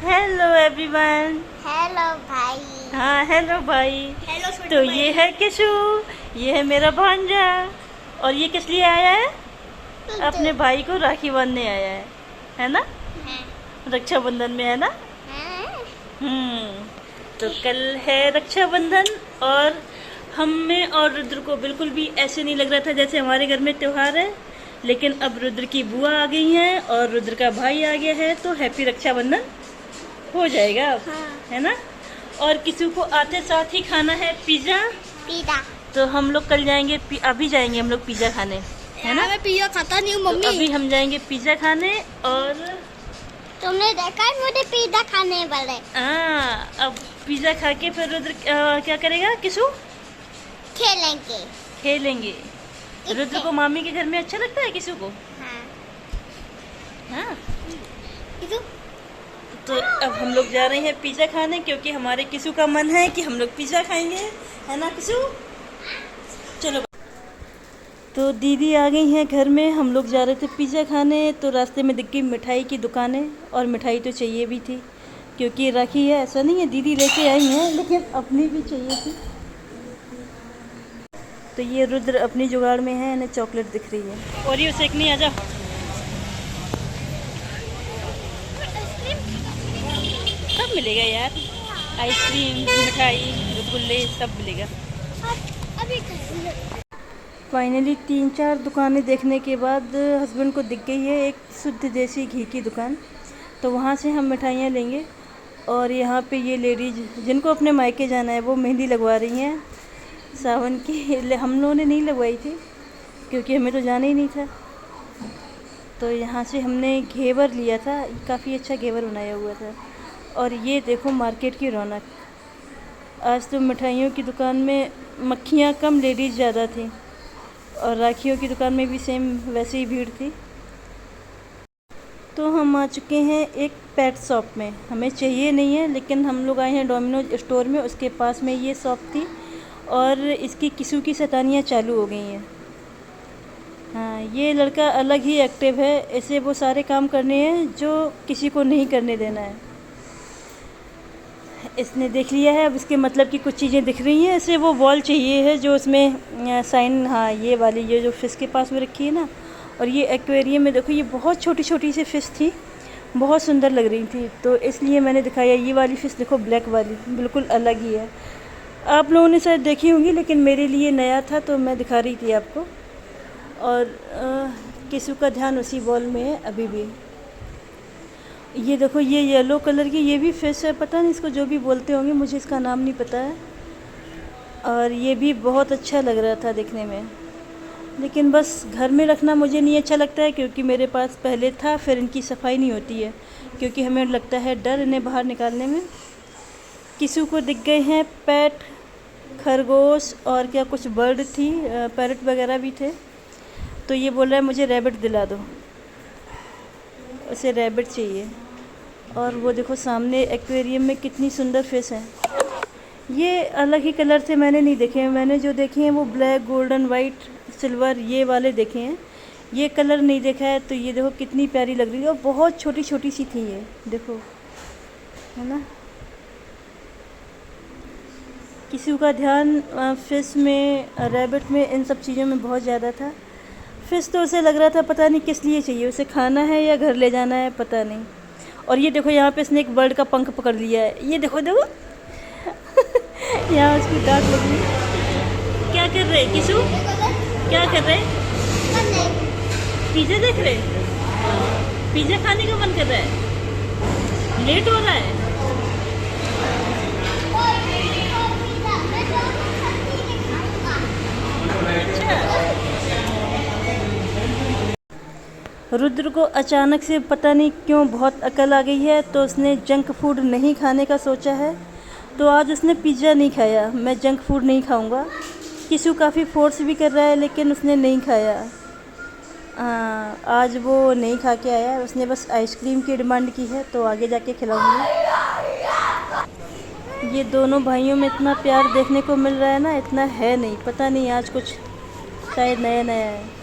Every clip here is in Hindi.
Hello everyone. हेलो भाई। हाँ हेलो भाई। हेलो छोटे तो भाई। ये है किशु, ये है मेरा भांजा। और ये किस लिए आया है? अपने भाई को राखी बांधने आया है ना? हाँ। रक्षाबंधन में, है ना? हाँ। हम्म। तो कल है रक्षाबंधन और हमें और रुद्र को बिल्कुल भी ऐसे नहीं लग रहा था जैसे हमारे घर में त्योहार है, लेकिन अब रुद्र की बुआ आ गई हैं और रुद्र का भाई आ गया है, तो हैप्पी रक्षाबंधन हो जाएगा अब, हाँ। है ना? और किसी को आते साथ ही खाना है पिज्जा। पिज़्ज़ा। तो हम लोग कल जाएंगे, अभी जाएंगे हम लोग पिज्जा खाने, है ना? मैं पिज़्ज़ा खाता नहीं हूँ तो मम्मी। अभी हम जाएंगे पिज्जा खाने। और तुमने देखा है मुझे पिज़्ज़ा खाने वाले? अब पिज्जा खा के फिर रुद्र क्या करेगा किशु? खेलेंगे। खेलेंगे। रुद्र को मामी के घर में अच्छा लगता है किशु को? हाँ। हाँ। किसु? तो अब हम लोग जा रहे हैं पिज्जा खाने, क्योंकि हमारे किशु का मन है कि हम लोग पिज्जा खाएंगे, है ना किशु? चलो। तो दीदी आ गई हैं घर में, हम लोग जा रहे थे पिज़्ज़ा खाने, तो रास्ते में दिख गई मिठाई की दुकानें, और मिठाई तो चाहिए भी थी क्योंकि राखी है। ऐसा नहीं है दीदी लेके आई हैं, लेकिन अपनी भी चाहिए थी। तो ये रुद्र अपनी जुगाड़ में है, इन्हें चॉकलेट दिख रही है। और ये सेकनी आ जाओ। सब मिलेगा यार, आइसक्रीम, मिठाई, रसगुल्ले, सब मिलेगा। अभी फाइनली 3-4 दुकानें देखने के बाद हस्बैंड को दिख गई है एक शुद्ध देसी घी की दुकान, तो वहाँ से हम मिठाइयाँ लेंगे। और यहाँ पे ये लेडीज जिनको अपने मायके जाना है वो मेहंदी लगवा रही हैं सावन की। हम लोगों ने नहीं लगवाई थी क्योंकि हमें तो जाना ही नहीं था। तो यहाँ से हमने घेवर लिया था, काफ़ी अच्छा घेवर बनाया हुआ था। और ये देखो मार्केट की रौनक, आज तो मिठाइयों की दुकान में मक्खियाँ कम, लेडीज़ ज़्यादा थी। और राखियों की दुकान में भी सेम वैसे ही भीड़ थी। तो हम आ चुके हैं एक पेट शॉप में, हमें चाहिए नहीं है लेकिन हम लोग आए हैं डोमिनोज स्टोर में, उसके पास में ये शॉप थी और इसकी किसू की शैतानियाँ चालू हो गई हैं। हाँ, ये लड़का अलग ही एक्टिव है, इसे वो सारे काम करने हैं जो किसी को नहीं करने देना है। इसने देख लिया है, अब इसके मतलब की कुछ चीज़ें दिख रही हैं, इसे वो वॉल चाहिए है जो उसमें साइन, हाँ ये वाली, ये जो फिश के पास में रखी है ना। और ये एक्वेरियम में देखो, ये बहुत छोटी छोटी सी फ़िश थी, बहुत सुंदर लग रही थी, तो इसलिए मैंने दिखाया। ये वाली फ़िश देखो, ब्लैक वाली, बिल्कुल अलग ही है। आप लोगों ने शायद देखी होंगी लेकिन मेरे लिए नया था तो मैं दिखा रही थी आपको। और किसी का ध्यान उसी बॉल में है अभी भी। ये देखो, ये येलो कलर की ये भी फिश है, पता नहीं इसको जो भी बोलते होंगे, मुझे इसका नाम नहीं पता है। और ये भी बहुत अच्छा लग रहा था देखने में, लेकिन बस घर में रखना मुझे नहीं अच्छा लगता है क्योंकि मेरे पास पहले था, फिर इनकी सफाई नहीं होती है क्योंकि हमें लगता है डर इन्हें बाहर निकालने में। किसी को दिख गए हैं पेट, खरगोश और क्या कुछ बर्ड थी, पैरट वगैरह भी थे। तो ये बोल रहा है मुझे रैबिट दिला दो, उसे रैबिट चाहिए। और वो देखो सामने एक्वेरियम में कितनी सुंदर फिश है। ये अलग ही कलर थे, मैंने नहीं देखे हैं, मैंने जो देखे हैं वो ब्लैक, गोल्डन, वाइट, सिल्वर, ये वाले देखे हैं, ये कलर नहीं देखा है। तो ये देखो कितनी प्यारी लग रही है और बहुत छोटी छोटी सी थी ये, देखो, है ना? किसी का ध्यान फिश में, रैबिट में, इन सब चीज़ों में बहुत ज़्यादा था। फिश तो उसे लग रहा था पता नहीं किस लिए चाहिए, उसे खाना है या घर ले जाना है, पता नहीं। और ये देखो यहाँ पे इसने एक बर्ड का पंख पकड़ लिया है, ये देखो देखो यहाँ उसकी डांट लगी। क्या कर रहे किशु, क्या कर रहे? पिज़्ज़ा देख रहे? पिज़्ज़ा खाने का मन कर रहा है, लेट हो रहा है। रुद्र को अचानक से पता नहीं क्यों बहुत अकल आ गई है, तो उसने जंक फूड नहीं खाने का सोचा है। तो आज उसने पिज़्ज़ा नहीं खाया, मैं जंक फूड नहीं खाऊंगा। किशु काफ़ी फोर्स भी कर रहा है लेकिन उसने नहीं खाया। आज वो नहीं खा के आया, उसने बस आइसक्रीम की डिमांड की है, तो आगे जाके खिलाऊंगी। ये दोनों भाइयों में इतना प्यार देखने को मिल रहा है ना, इतना है नहीं, पता नहीं आज कुछ शायद नया नया है।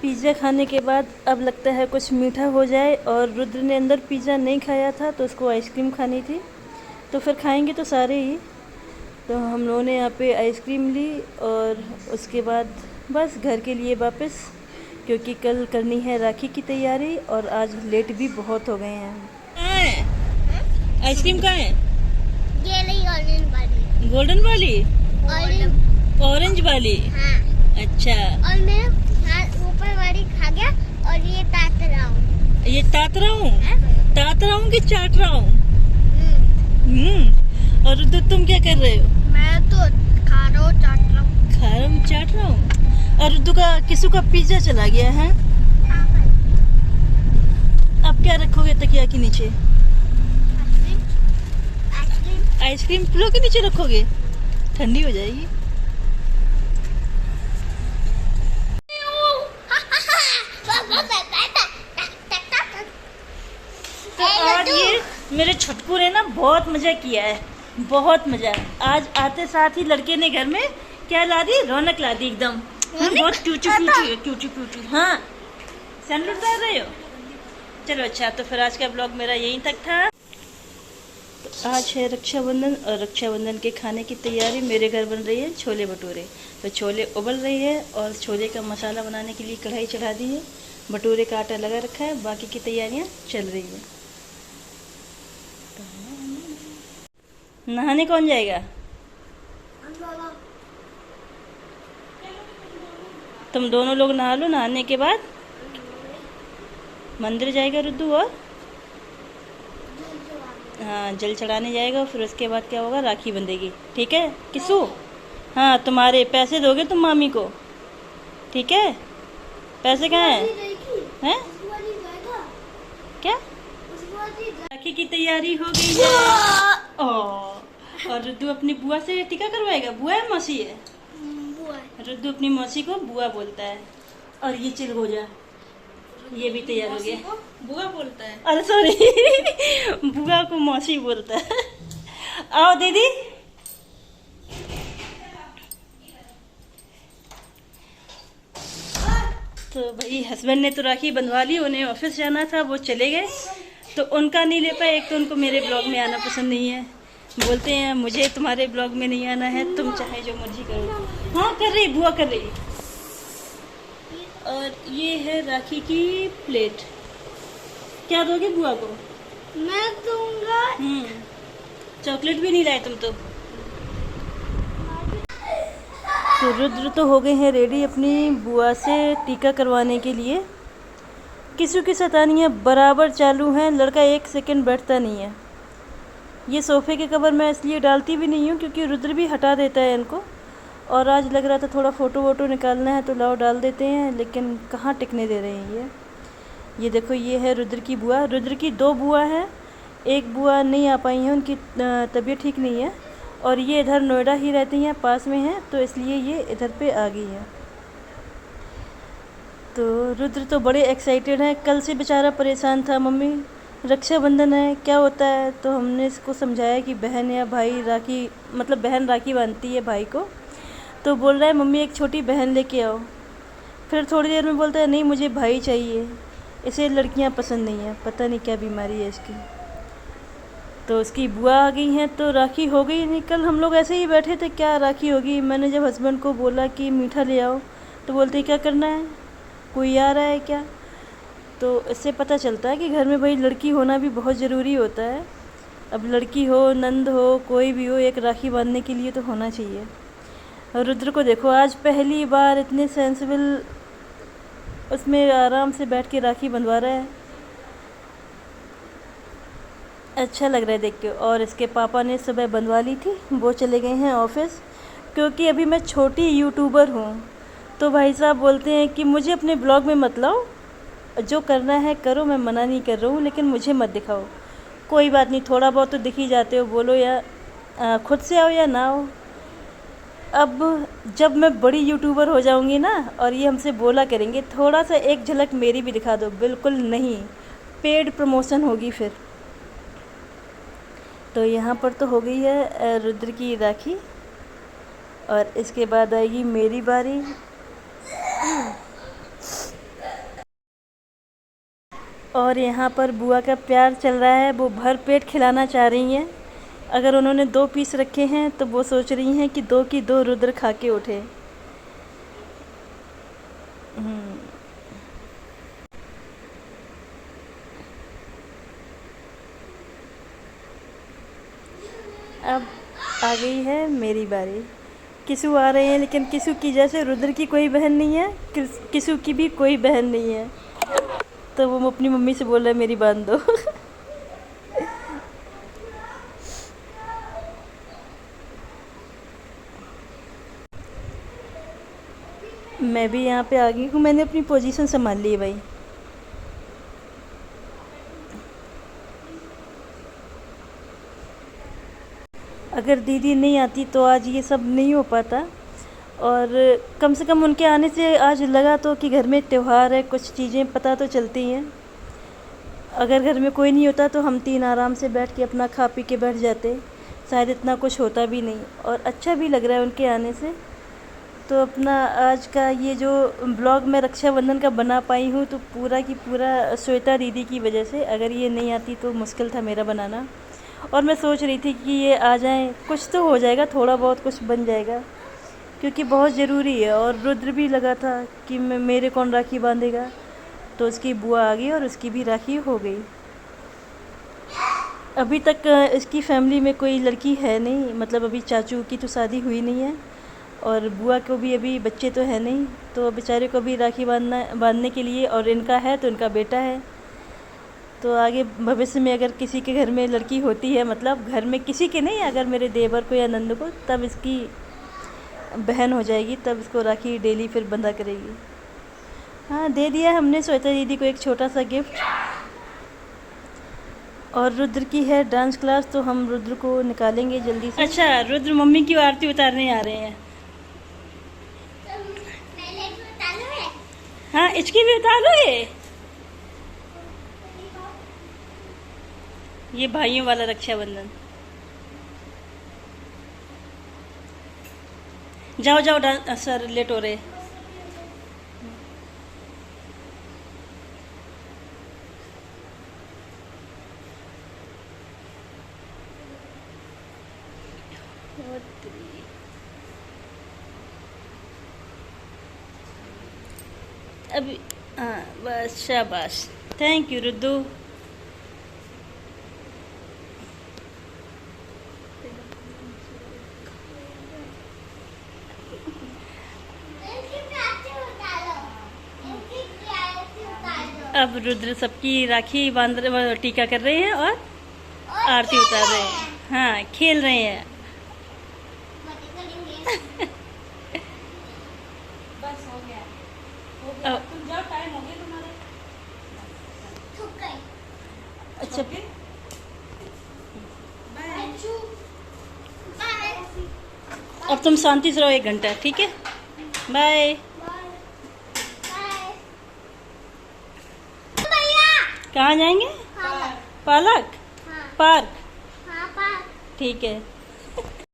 पिज़्ज़ा खाने के बाद अब लगता है कुछ मीठा हो जाए, और रुद्र ने अंदर पिज़्ज़ा नहीं खाया था तो उसको आइसक्रीम खानी थी, तो फिर खाएंगे तो सारे ही। तो हम लोगों ने यहाँ पे आइसक्रीम ली और उसके बाद बस घर के लिए वापस, क्योंकि कल करनी है राखी की तैयारी और आज लेट भी बहुत हो गए हैं। कहाँ है आइसक्रीम? कहाँ है? ये रही ऑरेंज वाली। गोल्डन वाली? ऑरेंज वाली? हाँ। अच्छा। और मैं ऊपर वाली खा गया और ये तात रहा हूँ। ये तात रहा हूँ? तात रहा हूँ कि चाट रहा हूँ? और रुद्र तुम क्या कर रहे हो? मैं तो खा रहा हूँ, चाट रहा हूँ। खा रहा हूँ, चाट रहा हूँ। और रुद्र का किसी का पिज्जा चला गया है। अब क्या रखोगे तकिया के नीचे? आइसक्रीम पिलो के नीचे रखोगे? ठंडी हो जाएगी। तो आज ये मेरे छुटकू ने ना बहुत मजा किया है, बहुत मजा। आज आते साथ ही लड़के ने घर में क्या ला दी? रौनक ला दी एकदम। बहुत क्यूटी क्यूटी है, क्यूटी क्यूटी। हाँ, सैंडल उतार रहे हो? चलो अच्छा, तो फिर आज का ब्लॉग मेरा यहीं तक था। तो आज है रक्षाबंधन और रक्षाबंधन के खाने की तैयारी। मेरे घर बन रही है छोले भटूरे। तो छोले उबल रही है और छोले का मसाला बनाने के लिए कढ़ाई चढ़ा दी है। भटूरे का आटा लगा रखा है, बाकी की तैयारियां चल रही है। नहाने कौन जाएगा? तुम दोनों लोग नहा लो, नहाने के बाद मंदिर जाएगा रुद्दू और हाँ जल चढ़ाने जाएगा। फिर उसके बाद क्या होगा? राखी बंधेगी। ठीक है किसू? हाँ, तुम्हारे पैसे दोगे तुम मामी को, ठीक है? पैसे कहाँ हैं? क्या? राखी की तैयारी हो गई है। और रुद्दू अपनी बुआ से टीका करवाएगा। बुआ है मौसी है? रुद्दू अपनी मौसी को बुआ बोलता है। और ये चिलगोजा ये भी तैयार हो गया। बुआ बोलता है। अरे सॉरी बुआ को मौसी बोलता है। आओ दीदी। तो भाई हस्बैंड ने तो राखी बंधवा ली, उन्हें ऑफिस जाना था, वो चले गए, तो उनका नहीं ले पाए। एक तो उनको मेरे ब्लॉग में आना पसंद नहीं है, बोलते हैं मुझे तुम्हारे ब्लॉग में नहीं आना है, तुम चाहे जो मर्जी करो। हाँ कर रही, बुआ कर रही। और ये है राखी की प्लेट। क्या दोगे बुआ को? मैं दूंगा। चॉकलेट भी नहीं लाए तुम तो। तो रुद्र तो हो गए हैं रेडी अपनी बुआ से टीका करवाने के लिए। किसी की शैतानियाँ बराबर चालू हैं, लड़का एक सेकंड बैठता नहीं है। ये सोफ़े के कवर मैं इसलिए डालती भी नहीं हूँ क्योंकि रुद्र भी हटा देता है इनको। और आज लग रहा था थोड़ा फ़ोटो वोटो निकालना है तो लाओ डाल देते हैं, लेकिन कहाँ टिकने दे रहे हैं ये देखो, ये है रुद्र की बुआ। रुद्र की दो बुआ है, एक बुआ नहीं आ पाई हैं, उनकी तबीयत ठीक नहीं है। और ये इधर नोएडा ही रहती हैं, पास में हैं, तो इसलिए ये इधर पे आ गई हैं। तो रुद्र तो बड़े एक्साइटेड हैं। कल से बेचारा परेशान था, मम्मी रक्षाबंधन है क्या होता है? तो हमने इसको समझाया कि बहन या भाई राखी, मतलब बहन राखी बांधती है भाई को। तो बोल रहा है मम्मी एक छोटी बहन लेके आओ। फिर थोड़ी देर में बोलता है नहीं मुझे भाई चाहिए, इसे लड़कियां पसंद नहीं है, पता नहीं क्या बीमारी है इसकी। तो उसकी बुआ आ गई हैं तो राखी हो गई नहीं। कल हम लोग ऐसे ही बैठे थे, क्या राखी होगी। मैंने जब हस्बैंड को बोला कि मीठा ले आओ तो बोलते क्या करना है, कोई आ रहा है क्या? तो इससे पता चलता है कि घर में भाई लड़की होना भी बहुत ज़रूरी होता है। अब लड़की हो, नंद हो, कोई भी हो, एक राखी बांधने के लिए तो होना चाहिए। और रुद्र को देखो आज पहली बार इतने सेंसिबल उसमें आराम से बैठ के राखी बंधवा रहा है, अच्छा लग रहा है देख के। और इसके पापा ने सुबह बंधवा ली थी, वो चले गए हैं ऑफिस, क्योंकि अभी मैं छोटी यूट्यूबर हूँ। तो भाई साहब बोलते हैं कि मुझे अपने ब्लॉग में मत लाओ, जो करना है करो, मैं मना नहीं कर रहा हूँ, लेकिन मुझे मत दिखाओ। कोई बात नहीं, थोड़ा बहुत तो दिख ही जाते हो, बोलो या खुद से आओ या ना आओ। अब जब मैं बड़ी यूट्यूबर हो जाऊंगी ना और ये हमसे बोला करेंगे थोड़ा सा एक झलक मेरी भी दिखा दो, बिल्कुल नहीं, पेड प्रमोशन होगी फिर। तो यहाँ पर तो हो गई है रुद्र की राखी और इसके बाद आएगी मेरी बारी। और यहाँ पर बुआ का प्यार चल रहा है, वो भर पेट खिलाना चाह रही हैं। अगर उन्होंने 2 पीस रखे हैं तो वो सोच रही हैं कि 2 की 2 रुद्र खा के उठे। अब आ गई है मेरी बारी। किसू आ रहे हैं, लेकिन किसू की जैसे रुद्र की कोई बहन नहीं है, किसू की भी कोई बहन नहीं है, तो वो अपनी मम्मी से बोल रहा है मेरी बांध दो। मैं भी यहाँ पे आ गई हूँ, मैंने अपनी पोजीशन संभाल ली है भाई। अगर दीदी नहीं आती तो आज ये सब नहीं हो पाता, और कम से कम उनके आने से आज लगा तो कि घर में त्यौहार है, कुछ चीज़ें पता तो चलती हैं। अगर घर में कोई नहीं होता तो हम 3 आराम से बैठ के अपना खा पी के बैठ जाते, शायद इतना कुछ होता भी नहीं, और अच्छा भी लग रहा है उनके आने से। तो अपना आज का ये जो ब्लॉग मैं रक्षाबंधन का बना पाई हूँ तो पूरा की पूरा श्वेता दीदी की वजह से। अगर ये नहीं आती तो मुश्किल था मेरा बनाना, और मैं सोच रही थी कि ये आ जाएं, कुछ तो हो जाएगा, थोड़ा बहुत कुछ बन जाएगा, क्योंकि बहुत ज़रूरी है। और रुद्र भी लगा था कि मेरे कौन राखी बांधेगा, तो उसकी बुआ आ गई और उसकी भी राखी हो गई। अभी तक इसकी फैमिली में कोई लड़की है नहीं, मतलब अभी चाचू की तो शादी हुई नहीं है, और बुआ को भी अभी बच्चे तो है नहीं, तो बेचारे को भी राखी बांधने के लिए, और इनका है तो इनका बेटा है। तो आगे भविष्य में अगर किसी के घर में लड़की होती है, मतलब घर में किसी के नहीं, अगर मेरे देवर को या नंद को, तब इसकी बहन हो जाएगी, तब इसको राखी डेली फिर बंधा करेगी। हाँ, दे दिया हमने श्वेता दीदी को एक छोटा सा गिफ्ट। और रुद्र की है डांस क्लास, तो हम रुद्र को निकालेंगे जल्दी से। अच्छा, रुद्र मम्मी की आरती उतारने आ रहे हैं। हाँ, इसकी भी उतारोगे? ये भाइयों वाला रक्षाबंधन। जाओ जाओ, सर लेट हो रहे। अभी हाँ, बस शाबाश, थैंक यू रुद्दू। अब रुद्र सबकी राखी बांध टीका कर रहे हैं और आरती उतार रहे हैं। हाँ, खेल रहे हैं। बस हो गया, तुम जाओ, टाइम हो गया तुम्हारा। अच्छा, अब तुम शांति से रहो 1 घंटा, ठीक है? बाय। कहाँ जाएंगे? पार्क। हाँ। पार्क, हाँ, पार्क। ठीक है।